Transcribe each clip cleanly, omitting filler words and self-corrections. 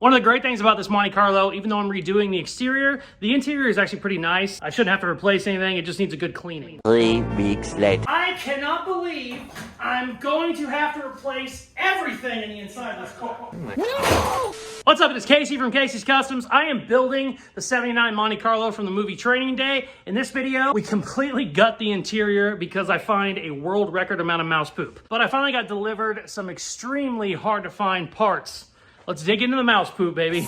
One of the great things about this Monte Carlo, even though I'm redoing the interior is actually pretty nice. I shouldn't have to replace anything, it just needs a good cleaning. 3 weeks later. I cannot believe I'm going to have to replace everything in the inside of this car. No! What's up, it's Casey from Caseyscustoms. I am building the 79 Monte Carlo from the movie Training Day. In this video, we completely gut the interior because I find a world record amount of mouse poop. But I finally got delivered some extremely hard to find parts. Let's dig into the mouse poop, baby.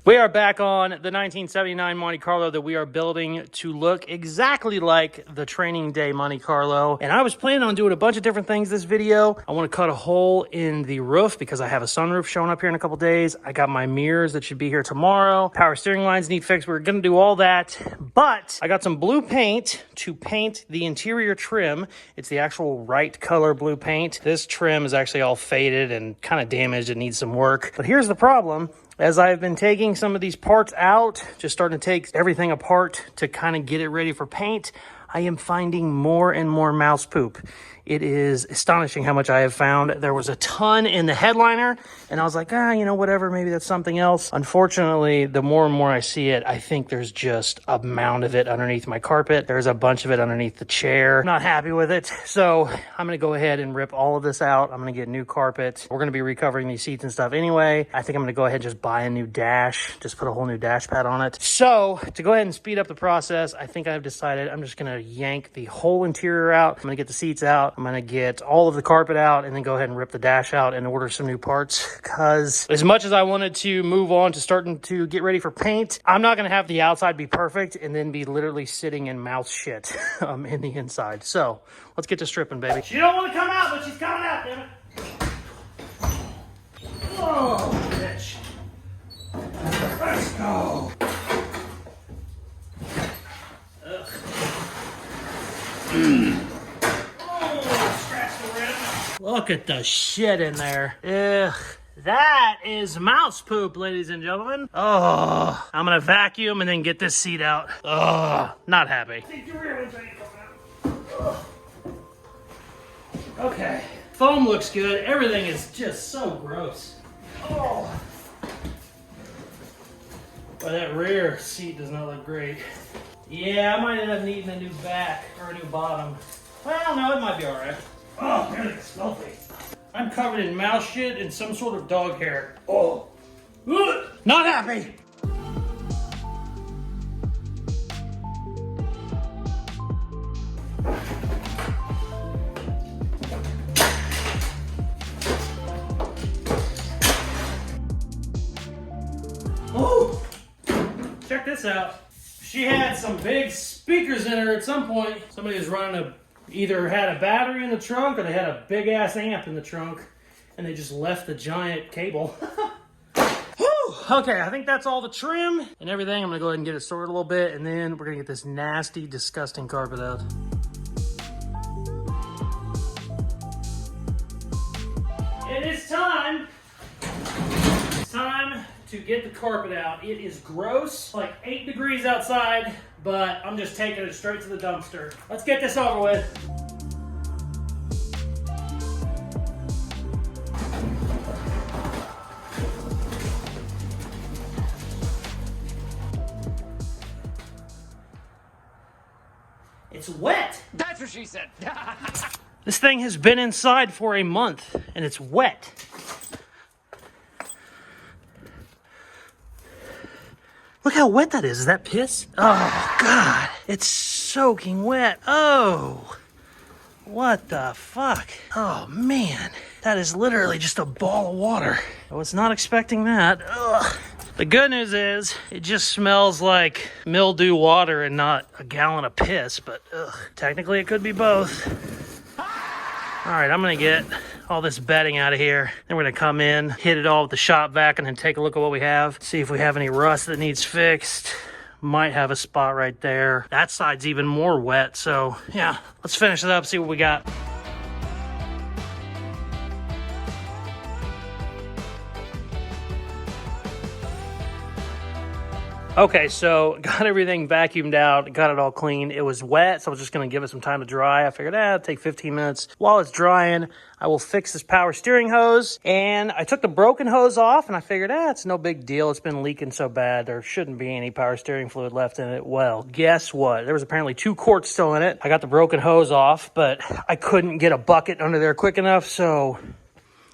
We are back on the 1979 Monte Carlo that we are building to look exactly like the Training Day Monte Carlo. And I was planning on doing a bunch of different things this video. I want to cut a hole in the roof because I have a sunroof showing up here in a couple days. I got my mirrors that should be here tomorrow. Power steering lines need fixed. We're going to do all that. But I got some blue paint to paint the interior trim. It's the actual right color blue paint. This trim is actually all faded and kind of damaged. It needs some work. But here's the problem. As I've been taking some of these parts out, just starting to take everything apart to kind of get it ready for paint, I am finding more and more mouse poop. It is astonishing how much I have found. There was a ton in the headliner, and I was like, you know, whatever, maybe that's something else. Unfortunately, the more and more I see it, I think there's just a mound of it underneath my carpet. There's a bunch of it underneath the chair. I'm not happy with it, so I'm gonna go ahead and rip all of this out. I'm gonna get new carpet. We're gonna be recovering these seats and stuff anyway. I think I'm gonna go ahead and just buy a new dash, just put a whole new dash pad on it. So, to go ahead and speed up the process, I think I've decided I'm just gonna yank the whole interior out. I'm gonna get the seats out. I'm gonna get all of the carpet out and then go ahead and rip the dash out and order some new parts, because as much as I wanted to move on to starting to get ready for paint, I'm not gonna have the outside be perfect and then be literally sitting in mouse shit in the inside. So let's get to stripping, baby. She don't want to come out, but she's coming out, damn it. Oh, bitch. Let's go. Look at the shit in there. Ugh. That is mouse poop, ladies and gentlemen. Oh, I'm gonna vacuum and then get this seat out. Oh, not happy. Okay, foam looks good. Everything is just so gross. Oh, but that rear seat does not look great. Yeah, I might end up needing a new back or a new bottom. Well, no, it might be all right. Oh, everything's filthy. I'm covered in mouse shit and some sort of dog hair. Oh, ugh, not happy. Oh, check this out. She had some big speakers in her at some point. Somebody was running either had a battery in the trunk or they had a big ass amp in the trunk and they just left the giant cable. Okay, I think that's all the trim and everything. I'm gonna go ahead and get it sorted a little bit and then we're gonna get this nasty, disgusting carpet out. It is time. It's time to get the carpet out. It is gross, like 8 degrees outside, but I'm just taking it straight to the dumpster. Let's get this over with. It's wet. That's what she said. This thing has been inside for a month and it's wet. Look how wet that is. Is that piss? Oh, God. It's soaking wet. Oh, what the fuck? Oh, man. That is literally just a ball of water. I was not expecting that. Ugh. The good news is it just smells like mildew water and not a gallon of piss, but technically it could be both. All right, I'm gonna get all this bedding out of here. Then we're gonna come in, hit it all with the shop vac, and then take a look at what we have. See if we have any rust that needs fixed. Might have a spot right there. That side's even more wet, so yeah. Let's finish it up, see what we got. Okay, so got everything vacuumed out, got it all clean. It was wet, so I was just gonna give it some time to dry. I figured, it'll take 15 minutes. While it's drying, I will fix this power steering hose. And I took the broken hose off, and I figured, it's no big deal. It's been leaking so bad, there shouldn't be any power steering fluid left in it. Well, guess what? There was apparently 2 quarts still in it. I got the broken hose off, but I couldn't get a bucket under there quick enough, so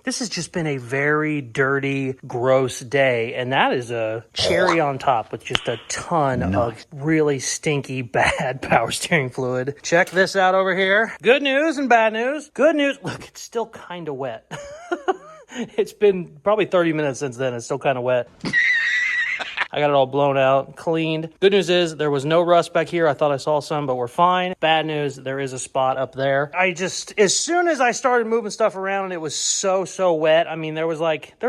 this has just been a very dirty, gross day, and that is a cherry on top with just a ton of really stinky, bad power steering fluid. Check this out over here. Good news and bad news. Good news, look, it's still kind of wet. It's been probably 30 minutes since then. It's still kind of wet. I got it all blown out, cleaned. Good news is there was no rust back here. I thought I saw some, but we're fine. Bad news, there is a spot up there. As soon as I started moving stuff around, it was so wet. I mean, there was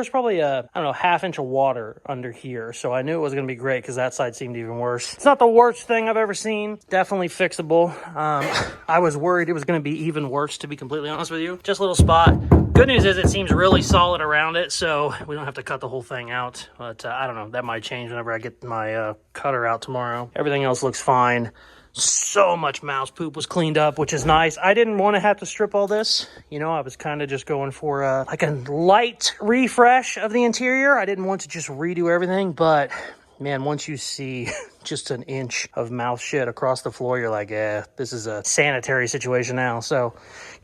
probably a, I don't know, ½ inch of water under here. So I knew it was going to be great because that side seemed even worse. It's not the worst thing I've ever seen. Definitely fixable. I was worried it was going to be even worse, to be completely honest with you. Just a little spot. Good news is it seems really solid around it, so we don't have to cut the whole thing out. But I don't know, that might change whenever I get my cutter out tomorrow. Everything else looks fine. So much mouse poop was cleaned up, which is nice. I didn't want to have to strip all this. You know, I was kind of just going for like a light refresh of the interior. I didn't want to just redo everything, but man, once you see just an inch of mouse shit across the floor, you're like, this is a sanitary situation now. So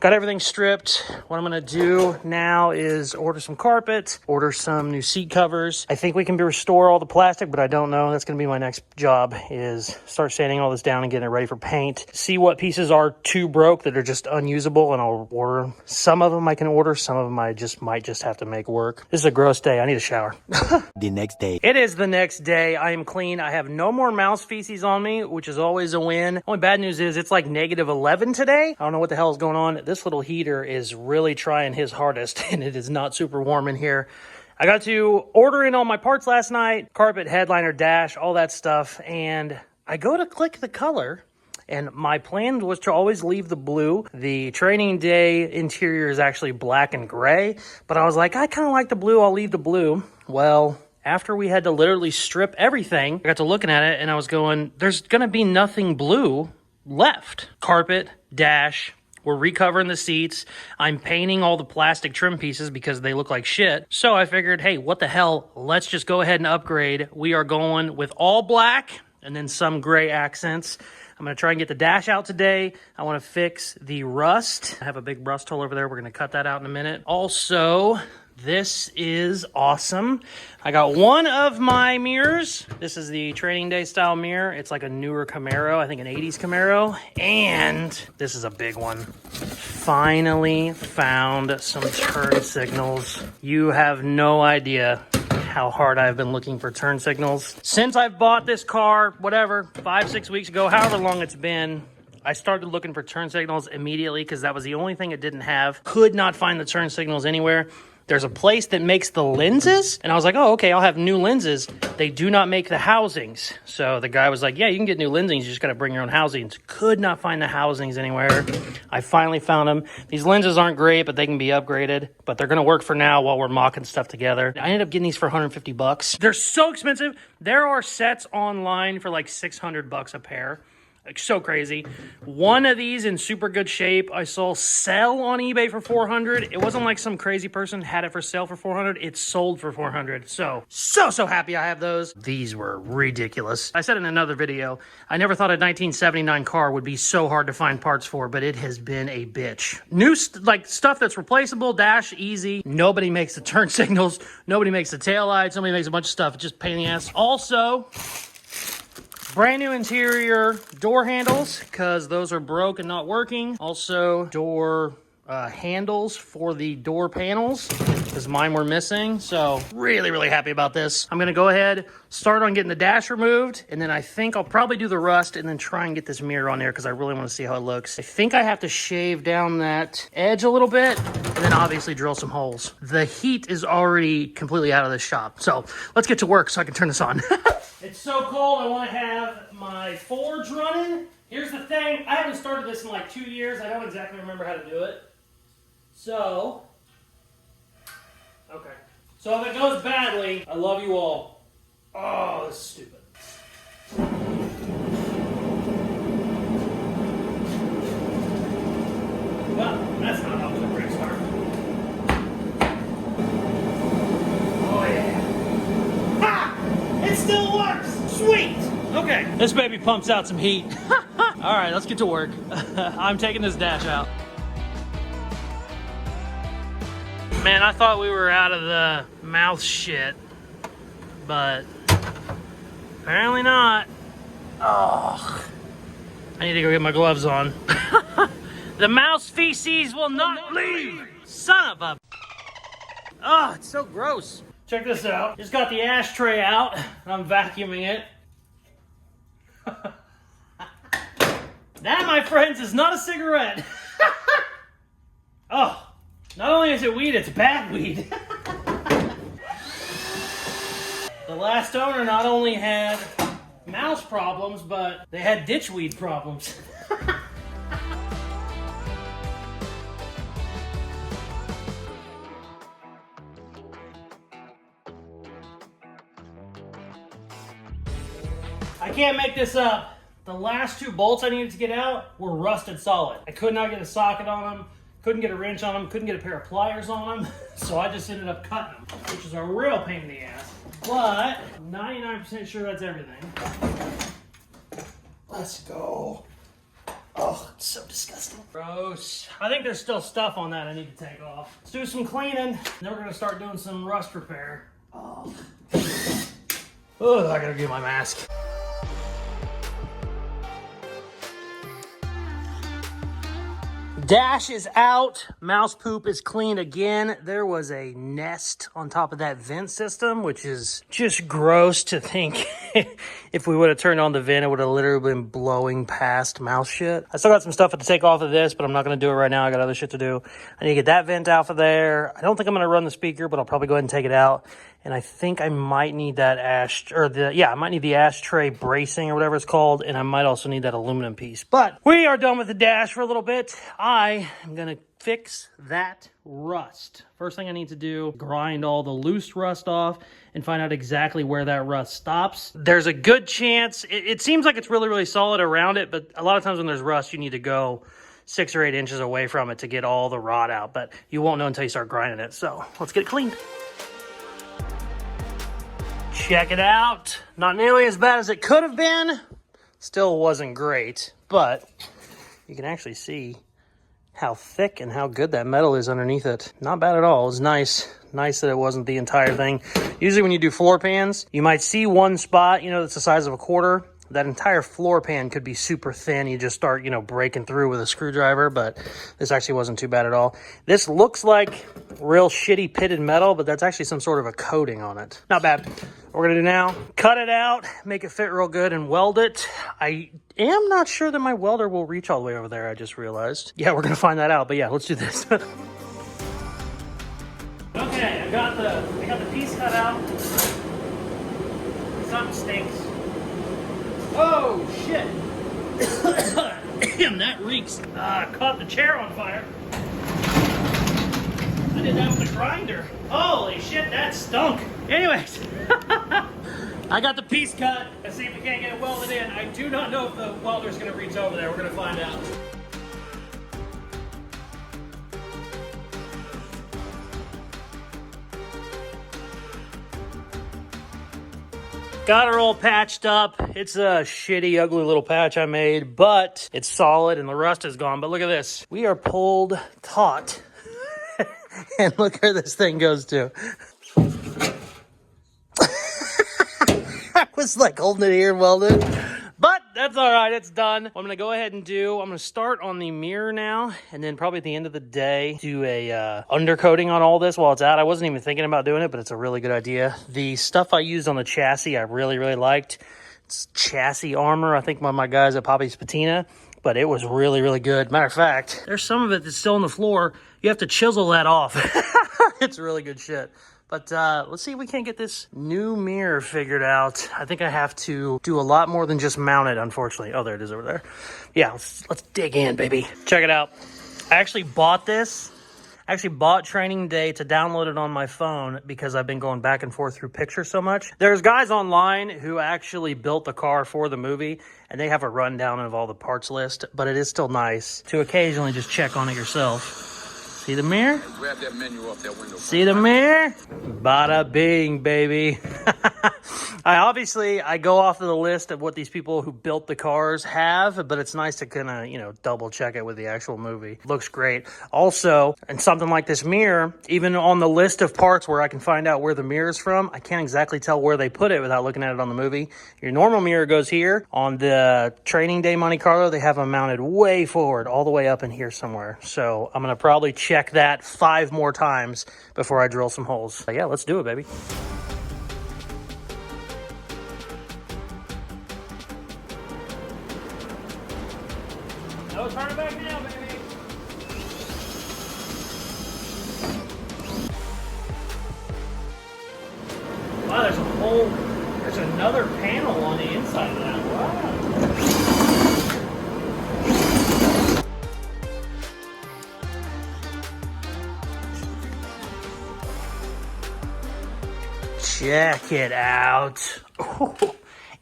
got everything stripped. What I'm gonna do now is order some carpet, order some new seat covers. I think we can restore all the plastic, but I don't know. That's gonna be my next job, is start sanding all this down and getting it ready for paint. See what pieces are too broke that are just unusable, and I'll order them. Some of them I can order, some of them I might just have to make work. This is a gross day. I need a shower. The next day. It is the next day. I am clean. I have no more mouse feces on me, which is always a win. Only bad news is it's like -11 today. I don't know what the hell is going on. This little heater is really trying his hardest, and it is not super warm in here. I got to order in all my parts last night, carpet, headliner, dash, all that stuff, and I go to click the color, and my plan was to always leave the blue. The training day interior is actually black and gray, but I was like, I kind of like the blue, I'll leave the blue. Well, after we had to literally strip everything, I got to looking at it and I was going, there's going to be nothing blue left. Carpet, dash, we're recovering the seats. I'm painting all the plastic trim pieces because they look like shit. So I figured, hey, what the hell? Let's just go ahead and upgrade. We are going with all black and then some gray accents. I'm going to try and get the dash out today. I want to fix the rust. I have a big rust hole over there. We're going to cut that out in a minute. Also, this is awesome. I got one of my mirrors. This is the training day style mirror. It's like a newer Camaro, I think an 80s Camaro. And this is a big one. Finally found some turn signals. You have no idea how hard I've been looking for turn signals. Since I've bought this car, whatever, 5-6 weeks ago, however long it's been, I started looking for turn signals immediately because that was the only thing it didn't have. Could not find the turn signals anywhere. There's a place that makes the lenses, and I was like, oh, okay, I'll have new lenses. They do not make the housings. So the guy was like, yeah, you can get new lenses, you just gotta bring your own housings. Could not find the housings anywhere. I finally found them. These lenses aren't great, but they can be upgraded, but they're gonna work for now while we're mocking stuff together. I ended up getting these for 150 bucks. They're so expensive. There are sets online for like 600 bucks a pair. Like, so crazy. One of these in super good shape I saw sell on eBay for 400. It wasn't like some crazy person had it for sale for 400. It sold for 400. So happy I have those. These were ridiculous. I said in another video, I never thought a 1979 car would be so hard to find parts for, but it has been a bitch. New stuff that's replaceable, dash, easy. Nobody makes the turn signals. Nobody makes the taillights. Nobody makes a bunch of stuff. Just pain in the ass. Also, brand new interior door handles, because those are broke and not working. Also, door handles for the door panels, because mine were missing. So really happy about this. I'm gonna go ahead, start on getting the dash removed, and then I think I'll probably do the rust and then try and get this mirror on there because I really want to see how it looks. I think I have to shave down that edge a little bit and then obviously drill some holes. The heat is already completely out of the shop. So let's get to work so I can turn this on. It's so cold, I want to have my forge running. Here's the thing, I haven't started this in like 2 years. I don't exactly remember how to do it. So, okay. So if it goes badly, I love you all. Oh, this is stupid. still works. Sweet. Okay, this baby pumps out some heat. All right, let's get to work. I'm taking this dash out. Man, I thought we were out of the mouth shit, but apparently not. Oh, I need to go get my gloves on. The mouse feces will not leave. Son of a... Oh, it's so gross. Check this out. Just got the ashtray out, and I'm vacuuming it. That, my friends, is not a cigarette. Oh, not only is it weed, it's bad weed. The last owner not only had mouse problems, but they had ditchweed problems. I can't make this up. The last two bolts I needed to get out were rusted solid. I could not get a socket on them, couldn't get a wrench on them, couldn't get a pair of pliers on them, so I just ended up cutting them, which is a real pain in the ass. But I'm 99% sure that's everything. Let's go. Oh, it's so disgusting. Gross. I think there's still stuff on that I need to take off. Let's do some cleaning, then we're gonna start doing some rust repair. Oh, I gotta get my mask. Dash is out. Mouse poop is clean again. There was a nest on top of that vent system, which is just gross to think. If we would have turned on the vent, it would have literally been blowing past mouse shit. I still got some stuff to take off of this, but I'm not going to do it right now. I got other shit to do. I need to get that vent out of there. I don't think I'm going to run the speaker, but I'll probably go ahead and take it out. And I think I might need that I might need the ashtray bracing or whatever it's called, and I might also need that aluminum piece. But we are done with the dash for a little bit. I am gonna fix that rust. First thing I need to do, grind all the loose rust off and find out exactly where that rust stops. There's a good chance, it seems like it's really, really solid around it, but a lot of times when there's rust, you need to go 6 or 8 inches away from it to get all the rot out, but you won't know until you start grinding it. So let's get it cleaned. Check it out. Not nearly as bad as it could have been. Still wasn't great, but you can actually see how thick and how good that metal is underneath it. Not bad at all. It was nice. Nice that it wasn't the entire thing. Usually when you do floor pans, you might see one spot, you know, that's the size of a quarter. That entire floor pan could be super thin. You just start, you know, breaking through with a screwdriver, but this actually wasn't too bad at all. This looks like real shitty pitted metal, but that's actually some sort of a coating on it. Not bad. What we're gonna do now, cut it out, make it fit real good, and weld it. I am not sure that my welder will reach all the way over there, I just realized. Yeah, we're gonna find that out, but yeah, let's do this. Okay, I got the piece cut out. Something stinks. Oh, shit. Damn, that reeks. Caught the chair on fire. I did that with a grinder. Holy shit, that stunk. Anyways, I got the piece cut. Let's see if we can't get it welded in. I do not know if the welder's gonna reach over there. We're gonna find out. Got her all patched up. It's a shitty, ugly little patch I made, but it's solid and the rust is gone. But look at this. We are pulled taut. And look where this thing goes to. I was like holding it here and welded. But that's all right, it's done. What I'm gonna go ahead and do, I'm gonna start on the mirror now, and then probably at the end of the day, do a undercoating on all this while it's out. I wasn't even thinking about doing it, but it's a really good idea. The stuff I used on the chassis, I really, really liked. It's chassis armor, I think one of my guys at Poppy's Patina, but it was really, really good. Matter of fact, there's some of it that's still on the floor. You have to chisel that off. It's really good shit. But let's see if we can't get this new mirror figured out. I think I have to do a lot more than just mount it, unfortunately. Oh, there it is over there. Yeah, let's dig in, baby. Check it out. I actually bought this. I actually bought Training Day to download it on my phone because I've been going back and forth through pictures so much. There's guys online who actually built the car for the movie, and they have a rundown of all the parts list, but it is still nice to occasionally just check on it yourself. See the mirror? Grab that menu off that window. See the mirror? Bada bing, baby. I go off of the list of what these people who built the cars have, but it's nice to kind of, double check it with the actual movie. Looks great. Also, and something like this mirror, even on the list of parts where I can find out where the mirror is from, I can't exactly tell where they put it without looking at it on the movie. Your normal mirror goes here. On the training day Monte Carlo, they have them mounted way forward, all the way up in here somewhere. So I'm going to probably check that 5 more times before I drill some holes. But yeah, let's do it, baby. No turning back now, baby. Wow, there's another panel on the inside of that. Wow. Check it out. Oh,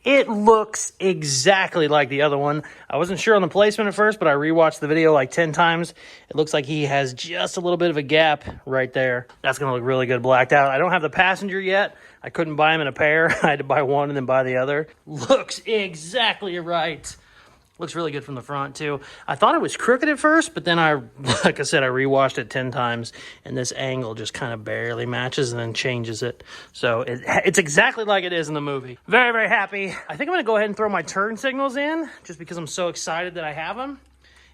it looks exactly like the other one. I wasn't sure on the placement at first, but I rewatched the video like 10 times. It looks like he has just a little bit of a gap right there. That's going to look really good blacked out. I don't have the passenger yet. I couldn't buy them in a pair. I had to buy one and then buy the other. Looks exactly right. Looks really good from the front, too. I thought it was crooked at first, but then like I said, I rewatched it 10 times, and this angle just kind of barely matches and then changes it. So it's exactly like it is in the movie. Very, very happy. I think I'm going to go ahead and throw my turn signals in, just because I'm so excited that I have them.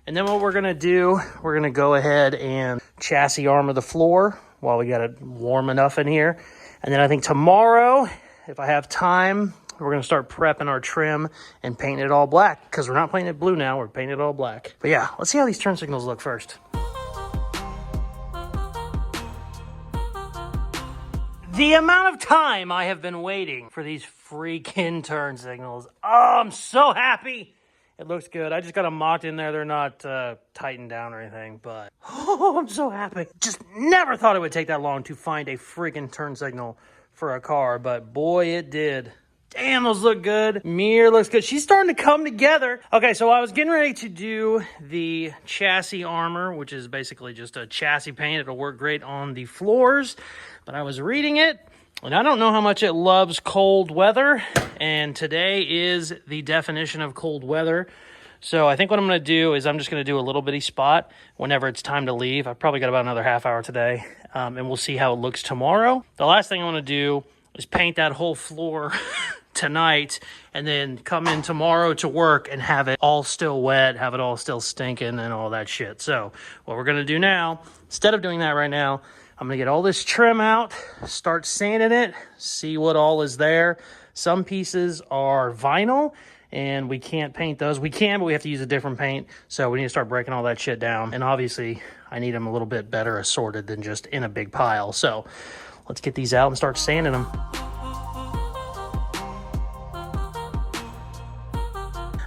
And then what we're going to do, we're going to go ahead and chassis armor the floor while we got it warm enough in here. And then I think tomorrow, if I have time, we're going to start prepping our trim and painting it all black, because we're not painting it blue now, we're painting it all black. But yeah, let's see how these turn signals look first. The amount of time I have been waiting for these freaking turn signals. Oh, I'm so happy. It looks good. I just got them mocked in there. They're not tightened down or anything, but oh, I'm so happy. Just never thought it would take that long to find a freaking turn signal for a car, but boy, it did. Damn, those look good. Mirror looks good. She's starting to come together. Okay, so I was getting ready to do the chassis armor, which is basically just a chassis paint. It'll work great on the floors, but I was reading it, and I don't know how much it loves cold weather, and today is the definition of cold weather. So I think what I'm going to do is I'm just going to do a little bitty spot whenever it's time to leave. I've probably got about another half hour today, and we'll see how it looks tomorrow. The last thing I want to do is paint that whole floor tonight and then come in tomorrow to work and have it all still wet, have it all still stinking and all that shit. So what we're going to do now, instead of doing that right now, I'm going to get all this trim out, start sanding it, see what all is there. Some pieces are vinyl and we can't paint those. We can, but we have to use a different paint. So we need to start breaking all that shit down. And obviously I need them a little bit better assorted than just in a big pile. So let's get these out and start sanding them.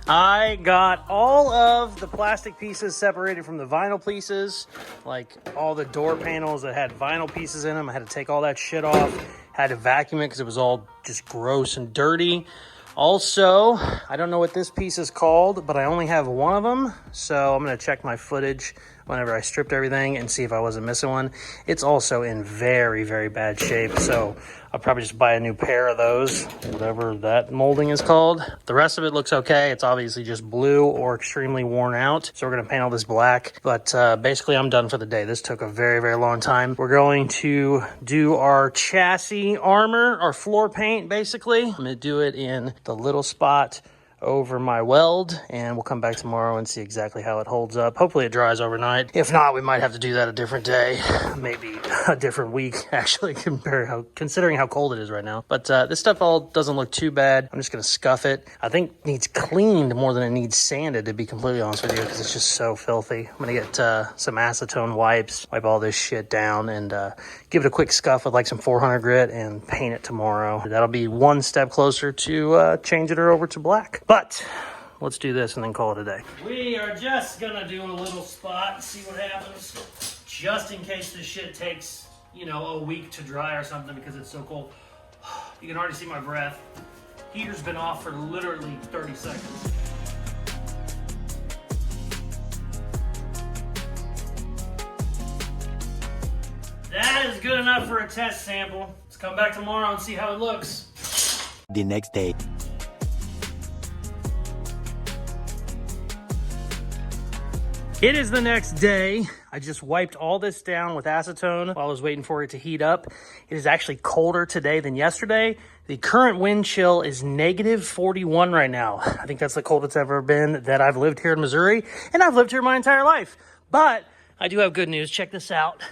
I got all of the plastic pieces separated from the vinyl pieces, like all the door panels that had vinyl pieces in them. I had to take all that shit off, had to vacuum it because it was all just gross and dirty. Also, I don't know what this piece is called, but I only have one of them, so I'm going to check my footage whenever I stripped everything and see if I wasn't missing one. It's also in very, very bad shape, so I'll probably just buy a new pair of those, whatever that molding is called. The rest of it looks okay. It's obviously just blue or extremely worn out, so we're going to paint all this black. But basically, I'm done for the day. This took a very, very long time. We're going to do our chassis armor, our floor paint, basically. I'm going to do it in the little spot over my weld, and we'll come back tomorrow and see exactly how it holds up. Hopefully it dries overnight. If not, we might have to do that a different day, maybe a different week, actually, considering how cold it is right now. But this stuff all doesn't look too bad. I'm just going to scuff it. I think it needs cleaned more than it needs sanded, to be completely honest with you, because it's just so filthy. I'm going to get some acetone wipes, wipe all this shit down, and give it a quick scuff with like some 400 grit and paint it tomorrow. That'll be one step closer to changing her over to black. But let's do this and then call it a day. We are just gonna do a little spot and see what happens, just in case this shit takes, a week to dry or something because it's so cold. You can already see my breath. Heater's been off for literally 30 seconds. That is good enough for a test sample. Let's come back tomorrow and see how it looks. The next day. It is the next day. I just wiped all this down with acetone while I was waiting for it to heat up. It is actually colder today than yesterday. The current wind chill is negative 41 right now. I think that's the coldest it's ever been that I've lived here in Missouri, and I've lived here my entire life. But I do have good news. Check this out.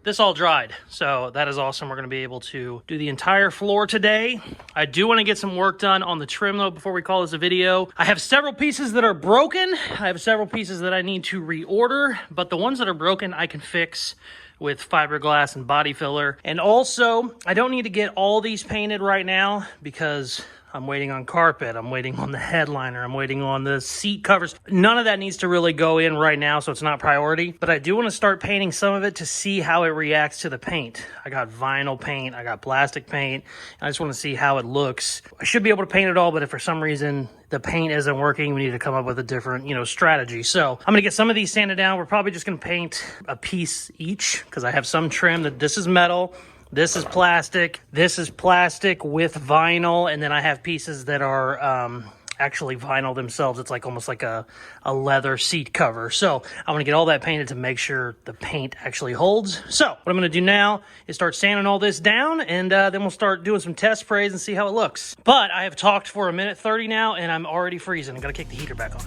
This all dried, so that is awesome. We're gonna be able to do the entire floor today. I do wanna get some work done on the trim though before we call this a video. I have several pieces that are broken. I have several pieces that I need to reorder, but the ones that are broken I can fix with fiberglass and body filler. And also, I don't need to get all these painted right now because I'm waiting on carpet, I'm waiting on the headliner, I'm waiting on the seat covers. None of that needs to really go in right now, so it's not priority. But I do want to start painting some of it to see how it reacts to the paint. I got vinyl paint, I got plastic paint, and I just want to see how it looks. I should be able to paint it all, but if for some reason the paint isn't working, we need to come up with a different, strategy. So I'm gonna get some of these sanded down. We're probably just gonna paint a piece each because I have some trim that this is metal, this is plastic with vinyl, and then I have pieces that are actually vinyl themselves. It's like almost like a leather seat cover. So I'm gonna get all that painted to make sure the paint actually holds. So what I'm gonna do now is start sanding all this down, and then we'll start doing some test sprays and see how it looks. But I have talked for 1:30 now, and I'm already freezing. I gotta kick the heater back on.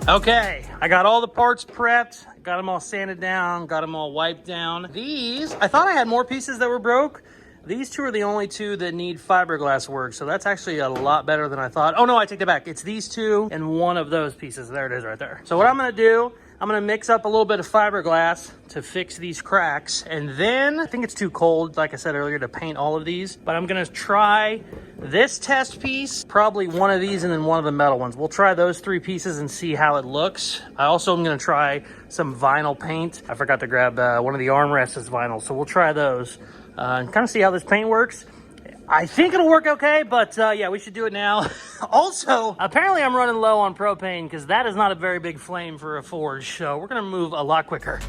Okay, I got all the parts prepped, got them all sanded down, got them all wiped down. These, I thought I had more pieces that were broke. These two are the only two that need fiberglass work, so that's actually a lot better than I thought. Oh no, I take that back. It's these two and one of those pieces. There it is right there. So what I'm gonna do, I'm gonna mix up a little bit of fiberglass to fix these cracks, and then I think it's too cold, like I said earlier, to paint all of these, but I'm gonna try this test piece, probably one of these and then one of the metal ones. We'll try those three pieces and see how it looks. I also am gonna try some vinyl paint. I forgot to grab one of the armrests is vinyl, so we'll try those and kind of see how this paint works. I think it'll work okay, but yeah, we should do it now. Also, apparently I'm running low on propane because that is not a very big flame for a forge, so we're gonna move a lot quicker.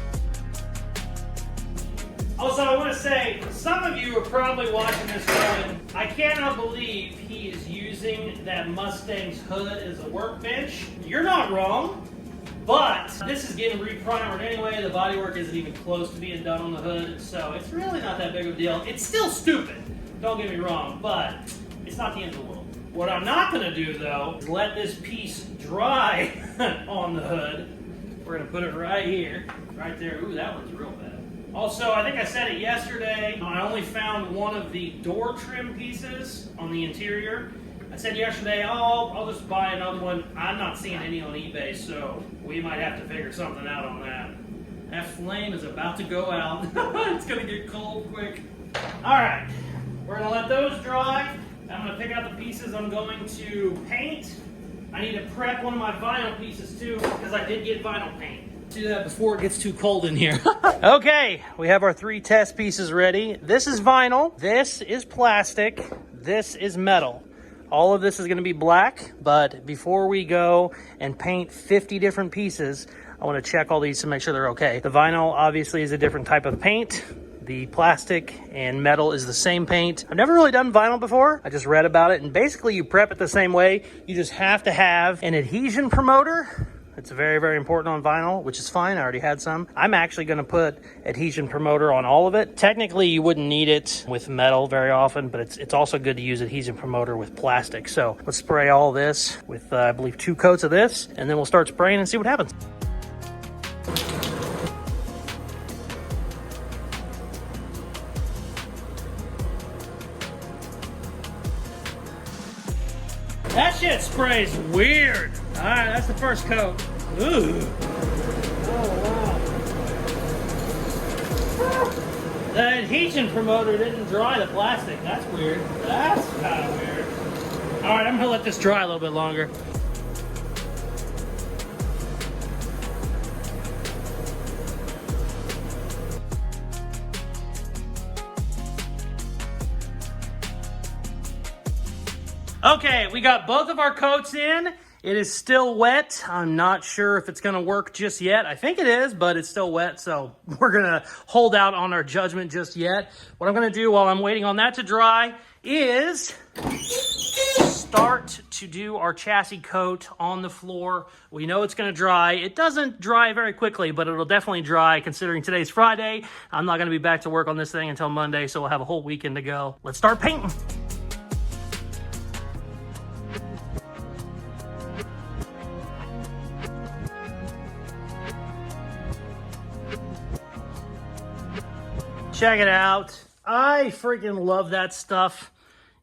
Also, I want to say, some of you are probably watching this going, I cannot believe he is using that Mustang's hood as a workbench. You're not wrong, but this is getting re-primered anyway. The bodywork isn't even close to being done on the hood, so it's really not that big of a deal. It's still stupid, don't get me wrong, but it's not the end of the world. What I'm not gonna do though, is let this piece dry on the hood. We're gonna put it right here, right there. Ooh, that one's real bad. Also, I think I said it yesterday, I only found one of the door trim pieces on the interior. I said yesterday, oh, I'll just buy another one. I'm not seeing any on eBay, so we might have to figure something out on that. That flame is about to go out. It's gonna get cold quick. All right, we're gonna let those dry. I'm gonna pick out the pieces I'm going to paint. I need to prep one of my vinyl pieces too, because I did get vinyl paint. Do that before it gets too cold in here. Okay, we have our three test pieces ready. This is vinyl, this is plastic, this is metal. All of this is gonna be black, but before we go and paint 50 different pieces, I wanna check all these to make sure they're okay. The vinyl obviously is a different type of paint. The plastic and metal is the same paint. I've never really done vinyl before. I just read about it, and basically you prep it the same way. You just have to have an adhesion promoter. It's very, very important on vinyl, which is fine. I already had some. I'm actually gonna put adhesion promoter on all of it. Technically, you wouldn't need it with metal very often, but it's also good to use adhesion promoter with plastic. So let's spray all this with, I believe, 2 coats of this, and then we'll start spraying and see what happens. That shit sprays weird. All right, that's the first coat. Ooh. Oh, wow. The adhesion promoter didn't dry the plastic. That's weird. That's kind of weird. All right, I'm gonna let this dry a little bit longer. Okay, we got both of our coats in, It is still wet. I'm not sure if it's going to work just yet. I think it is, but it's still wet, so we're going to hold out on our judgment just yet. What I'm going to do while I'm waiting on that to dry is start to do our chassis coat on the floor. We know it's going to dry. It doesn't dry very quickly, but it'll definitely dry considering today's Friday. I'm not going to be back to work on this thing until Monday, so we'll have a whole weekend to go. Let's start painting. Check it out. I freaking love that stuff.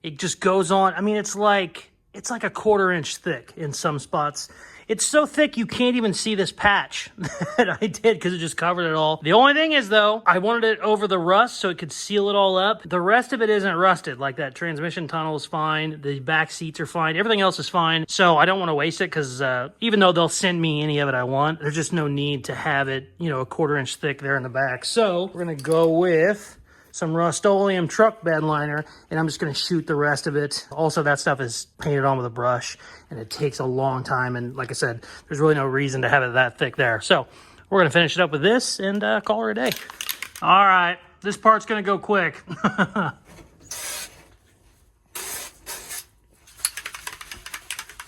It just goes on. I mean, it's like a 1/4 inch thick in some spots. It's so thick you can't even see this patch that I did because it just covered it all. The only thing is, though, I wanted it over the rust so it could seal it all up. The rest of it isn't rusted. Like that transmission tunnel is fine. The back seats are fine. Everything else is fine. So I don't want to waste it because even though they'll send me any of it I want, there's just no need to have it, you know, a 1/4 inch thick there in the back. So we're going to go with some Rust-Oleum truck bed liner, and I'm just going to shoot the rest of it. Also, that stuff is painted on with a brush, and it takes a long time, and like I said, there's really no reason to have it that thick there. So we're going to finish it up with this and call her a day. All right, this part's going to go quick.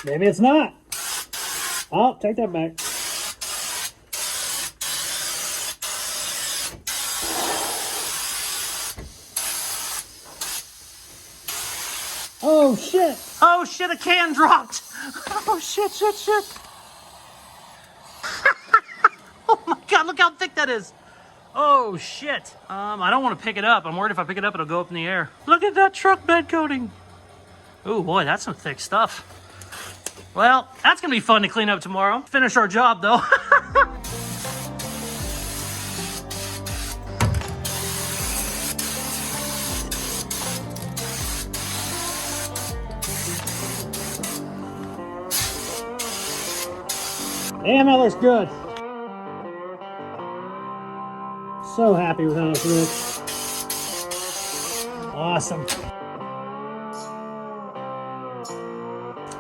Maybe it's not. Oh, take that back. Oh shit! Oh shit, a can dropped! Oh shit, shit, shit! Oh my god, look how thick that is! Oh shit! I don't want to pick it up. I'm worried if I pick it up, it'll go up in the air. Look at that truck bed coating! Oh boy, that's some thick stuff. Well, that's gonna be fun to clean up tomorrow. Finish our job though. Damn, that looks good. So happy with how it looks. Awesome.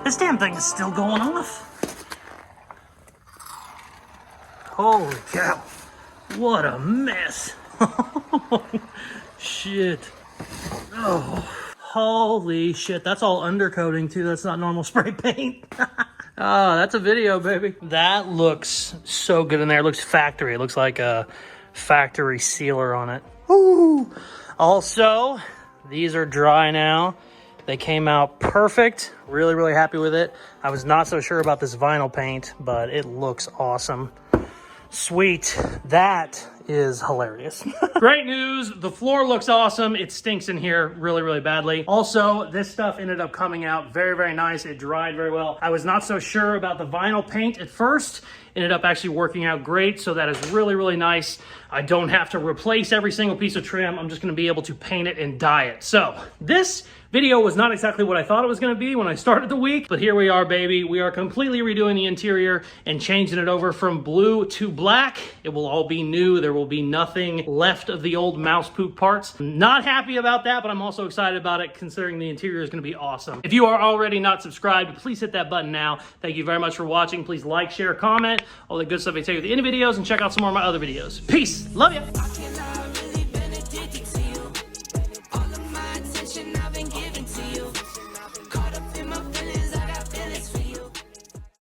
This damn thing is still going off. Holy cow. What a mess. Shit. Oh, holy shit. That's all undercoating too. That's not normal spray paint. Oh, that's a video, baby. That looks so good in there. It looks factory. It looks like a factory sealer on it. Woo! Also, these are dry now. They came out perfect. Really, really happy with it. I was not so sure about this vinyl paint, but it looks awesome. Sweet. That is hilarious. Great news. The floor looks awesome. It stinks in here really, really badly. Also, this stuff ended up coming out very, very nice. It dried very well. I was not so sure about the vinyl paint at first. Ended up actually working out great. So that is really, really nice. I don't have to replace every single piece of trim. I'm just going to be able to paint it and dye it. So this video was not exactly what I thought it was going to be when I started the week, but here we are, baby. We are completely redoing the interior and changing it over from blue to black. It will all be new. There will be nothing left of the old mouse poop parts. Not happy about that, but I'm also excited about it considering the interior is going to be awesome. If you are already not subscribed, please hit that button now. Thank you very much for watching. Please like, share, comment, all the good stuff I tell you at the end of videos, and check out some more of my other videos. Peace. Love ya.